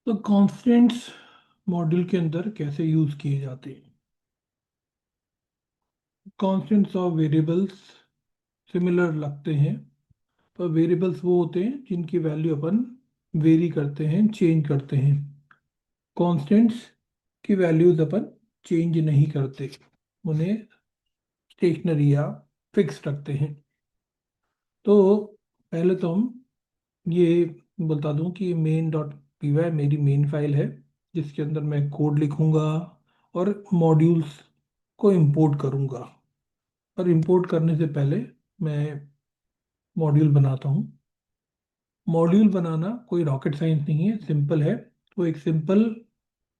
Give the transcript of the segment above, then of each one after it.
तो constants module के अंदर कैसे यूज किए जाते हैं। कॉन्स्टेंट्स और वेरिएबल्स सिमिलर लगते हैं, पर वेरिएबल्स वो होते हैं जिनकी वैल्यू अपन वेरी करते हैं, चेंज करते हैं। कॉन्स्टेंट्स की वैल्यूज अपन चेंज नहीं करते, उन्हें स्टेशनरी या फिक्स रखते हैं। तो पहले तो हम ये बता दूं कि मेन डॉट पी वाई मेरी मेन फाइल है, जिसके अंदर मैं कोड लिखूंगा और मॉड्यूल्स को इंपोर्ट करूंगा। और इंपोर्ट करने से पहले मैं मॉड्यूल बनाता हूँ। मॉड्यूल बनाना कोई रॉकेट साइंस नहीं है, सिंपल है। तो एक सिंपल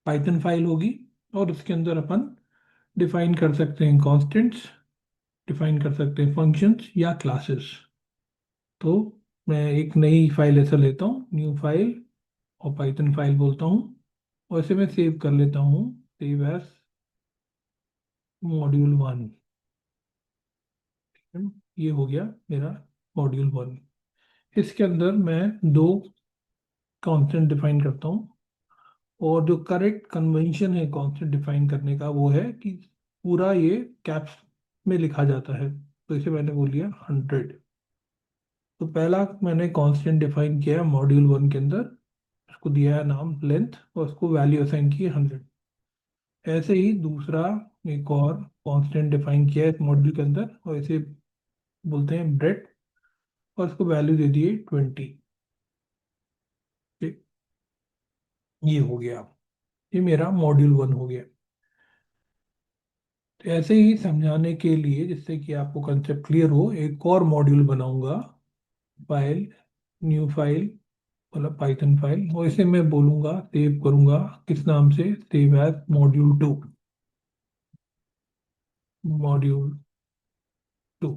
पाइथन फाइल होगी और उसके अंदर अपन डिफाइन कर सकते हैं कॉन्स्टेंट्स, डिफाइन कर सकते हैं फंक्शंस या क्लासेस। तो मैं एक नई फाइल ऐसा लेता हूँ, न्यू फाइल, और पाइथन फाइल बोलता हूँ, और इसे मैं सेव कर लेता हूँ, सेव एज मॉड्यूल वन। ये हो गया मेरा मॉड्यूल वन। इसके अंदर मैं दो कांस्टेंट डिफाइन करता हूँ, और जो करेक्ट कन्वेंशन है कांस्टेंट डिफाइन करने का वो है कि पूरा ये कैप्स में लिखा जाता है। तो इसे मैंने बोल लिया 100। तो पहला मैंने कांस्टेंट डिफाइन किया मॉड्यूल वन के अंदर, उसको दिया है नाम लेंथ, और उसको वैल्यू असाइन की है 100। ऐसे ही दूसरा एक और कांस्टेंट डिफाइन किया है इस मॉड्यूल के अंदर, और इसे बोलते हैं ब्रेड, और उसको वैल्यू दे दी है 20। ये हो गया, ये मेरा मॉड्यूल वन हो गया। तो ऐसे ही समझाने के लिए, जिससे कि आपको कंसेप्ट क्लियर हो, एक और मॉड्यूल बनाऊंगा, फाइल, न्यू फाइल, मतलब पाइथन फाइल, और इसे मैं बोलूंगा, सेव करूंगा किस नाम से, save as module two. Module two,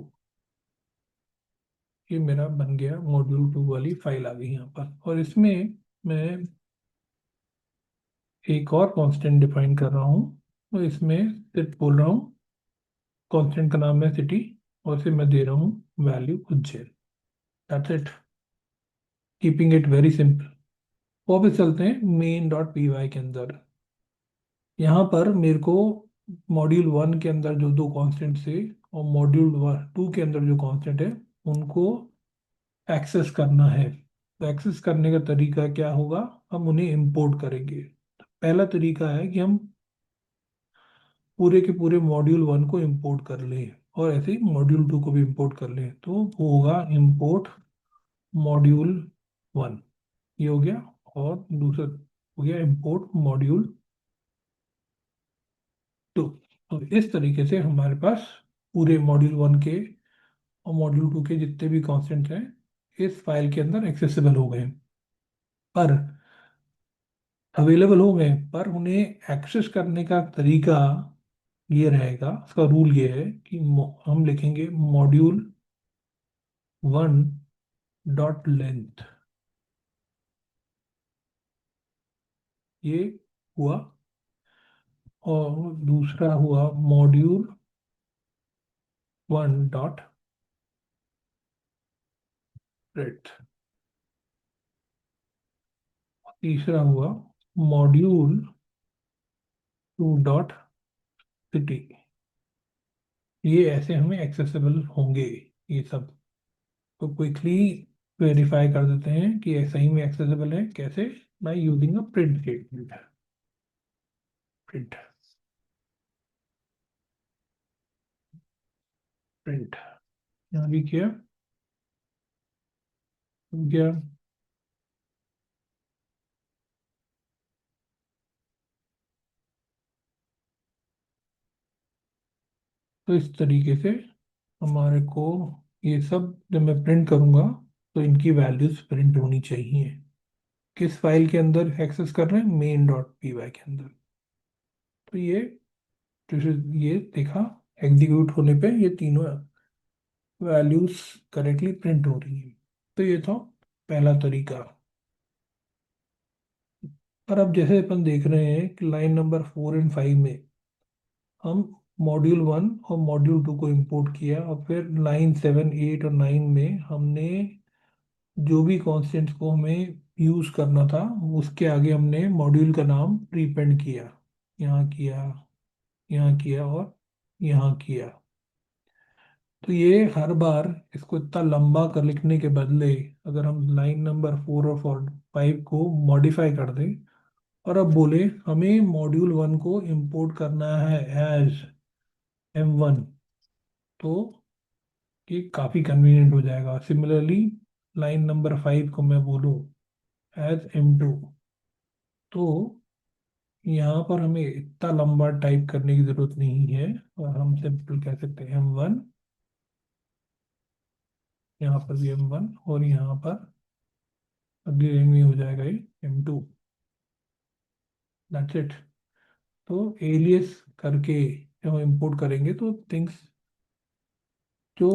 ये मेरा बन गया मॉड्यूल टू वाली फाइल आ गई यहाँ पर। और इसमें मैं एक और कांस्टेंट डिफाइन कर रहा हूँ, और इसमें सिर्फ बोल रहा हूँ, कांस्टेंट का नाम है सिटी, और इसे मैं दे रहा हूँ value Ujjain. That's it, keeping it very simple. वापस चलते हैं मेन डॉट पी वाई के अंदर। यहाँ पर मेरे को मॉड्यूल वन के अंदर जो दो कांस्टेंट थे, और मॉड्यूल टू के अंदर जो कांस्टेंट है, उनको एक्सेस करना है। तो एक्सेस करने का तरीका क्या होगा, हम उन्हें इंपोर्ट करेंगे। पहला तरीका है कि हम पूरे के पूरे मॉड्यूल वन को इंपोर्ट कर लें, और ऐसे ही मॉड्यूल टू को भी इंपोर्ट कर लें। तो वो होगा इंपोर्ट मॉड्यूल वन, ये हो गया। और दूसरा हो गया इंपोर्ट मॉड्यूल टू। तो इस तरीके से हमारे पास पूरे मॉड्यूल वन के और मॉड्यूल टू के जितने भी कॉन्स्टेंट हैं इस फाइल के अंदर एक्सेसिबल हो गए, पर अवेलेबल हो गए, पर उन्हें एक्सेस करने का तरीका ये रहेगा, उसका रूल ये है कि हम लिखेंगे मॉड्यूल वन डॉट लेंथ। ये हुआ। और दूसरा हुआ मॉड्यूल वन डॉट ब्रेड्थ। तीसरा हुआ मॉड्यूल टू डॉट सिटी। ये ऐसे हमें एक्सेसिबल होंगे ये सब। तो क्विकली वेरीफाई कर देते हैं कि ये सही में एक्सेसिबल है। कैसे? By using a print statement. Print, print यहाँ भी किया, क्या? तो इस तरीके से हमारे को ये सब जब मैं प्रिंट करूंगा, तो इनकी वैल्यूज प्रिंट होनी चाहिए। किस फाइल के अंदर एक्सेस कर रहे हैं? मेन डॉट पी वाई के अंदर। तो ये जैसे ये देखा, एग्जीक्यूट होने पे ये तीनों वैल्यूज करेक्टली प्रिंट हो रही हैं। तो ये था पहला तरीका। पर अब जैसे अपन देख रहे हैं कि लाइन नंबर 4 एंड 5 में हम मॉड्यूल वन और मॉड्यूल टू को इंपोर्ट किया, और फिर लाइन 7, 8 और 9 में हमने जो भी कॉन्स्टेंट्स को हमें यूज करना था उसके आगे हमने मॉड्यूल का नाम प्रीपेंड किया, यहाँ किया, यहाँ किया और यहाँ किया। तो ये हर बार इसको इतना लंबा कर लिखने के बदले अगर हम लाइन नंबर 4 और 5 को मॉडिफाई कर दें और अब बोले हमें मॉड्यूल 1 को इंपोर्ट करना है एज M1, तो ये काफ़ी कन्वीनियंट हो जाएगा। सिमिलरली लाइन नंबर 5 को मैं बोलूँ एज M2, तो यहाँ पर हमें इतना लंबा टाइप करने की ज़रूरत नहीं है और हम सिंपल कह सकते हैं M1, यहाँ पर भी M1 और यहाँ पर अगली लाइन में हो जाएगा ये M2। That's it. तो एलियस करके जब हम इंपोर्ट करेंगे तो थिंग्स जो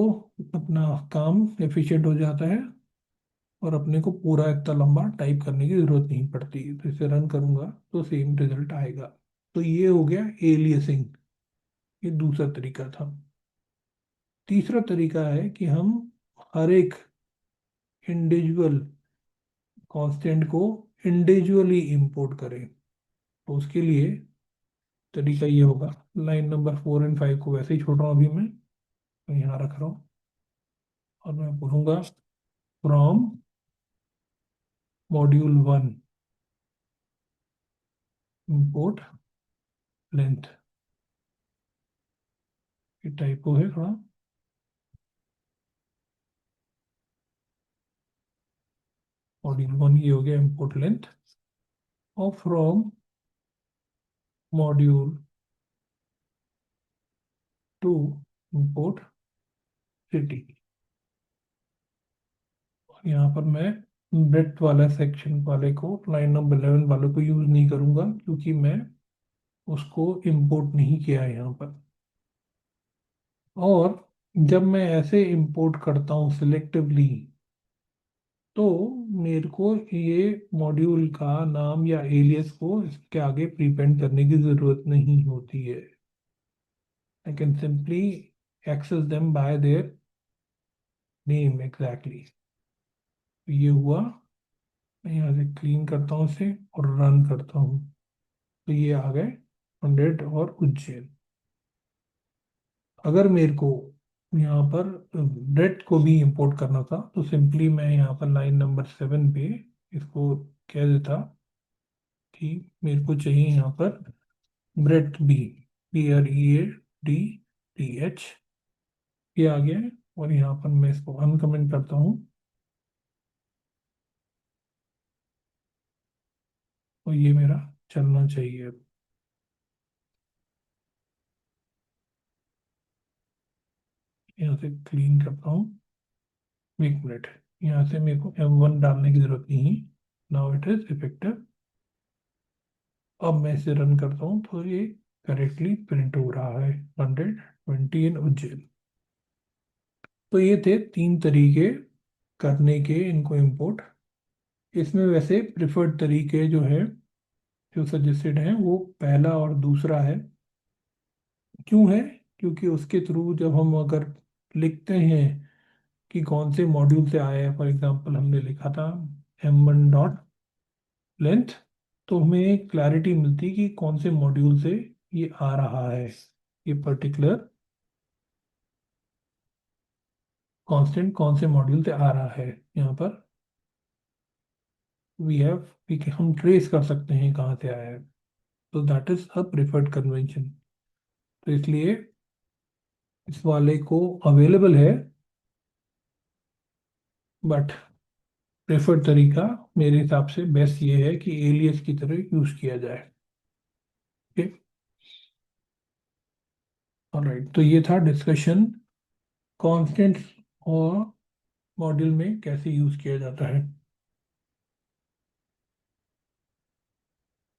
अपना काम एफिशिएंट हो जाता है और अपने को पूरा इतना लंबा टाइप करने की जरूरत नहीं पड़ती। तो इसे रन करूंगा तो सेम रिजल्ट आएगा। तो ये हो गया एलियसिंग, ये दूसरा तरीका था। तीसरा तरीका है कि हम हर एक इंडिविजुअल कांस्टेंट को इंडिविजुअली इंपोर्ट करें। तो उसके लिए तरीका ये होगा, लाइन नंबर 4 और 5 को वैसे ही छोड़ रहा हूँ अभी मैं, तो यहाँ रख रहा हूँ और मैं बोलूँगा फ्रॉम मॉड्यूल 1 इंपोर्ट लेंथ। ये टाइपो है थोड़ा, मॉड्यूल 1 ये हो गया इंपोर्ट लेंथ, और फ्रॉम मॉड्यूल 2 इंपोर्ट सिटी। यहाँ पर मैं ब्रेथ वाला सेक्शन वाले को, लाइन नंबर 11 वाले को यूज नहीं करूंगा क्योंकि मैं उसको इंपोर्ट नहीं किया है यहाँ पर। और जब मैं ऐसे इंपोर्ट करता हूँ सिलेक्टिवली तो मेरे को ये मॉड्यूल का नाम या एलियस को इसके आगे प्रीपेंड करने की जरूरत नहीं होती है। I can simply access them by their name exactly. ये हुआ, मैं यहाँ से क्लीन करता हूँ इसे और रन करता हूँ, तो ये आ गए 100 और उज्जैन। अगर मेरे को यहाँ पर ब्रेड को भी इंपोर्ट करना था तो सिंपली मैं यहाँ पर लाइन नंबर 7 पे इसको कह देता कि मेरे को चाहिए यहाँ पर ब्रेड बी, BREADTH, ये आ गया है। और यहाँ पर मैं इसको अनकमेंट करता हूँ और ये मेरा चलना चाहिए। अब यहाँ से क्लीन करता हूँ, 1 मिनट, यहाँ से मेरे को M1 डालने की जरूरत नहीं है। Now it is effective. अब मैं इसे रन करता हूँ तो ये करेक्टली प्रिंट हो रहा है 120 इन उज्जैन। तो ये थे 3 तरीके करने के इनको इंपोर्ट। इसमें वैसे प्रिफर्ड तरीके जो है, जो सजेस्टेड हैं, वो पहला और दूसरा है। क्यों है? क्योंकि उसके थ्रू जब हम अगर लिखते हैं कि कौन से मॉड्यूल से आया है, फॉर एग्जांपल हमने लिखा था M1 डॉट लेंथ, तो हमें क्लैरिटी मिलती कि कौन से मॉड्यूल से ये आ रहा है, ये पर्टिकुलर कांस्टेंट कौन से मॉड्यूल से आ रहा है। यहाँ पर वी हैव, हम ट्रेस कर सकते हैं कहाँ से आया है। तो that is a preferred convention. तो इसलिए इस वाले को अवेलेबल है, बट प्रेफर्ड तरीका मेरे हिसाब से बेस्ट ये है कि एलियस की तरह यूज किया जाए। Okay, alright. तो ये था डिस्कशन कॉन्स्टेंट्स और मॉड्यूल में कैसे यूज किया जाता है।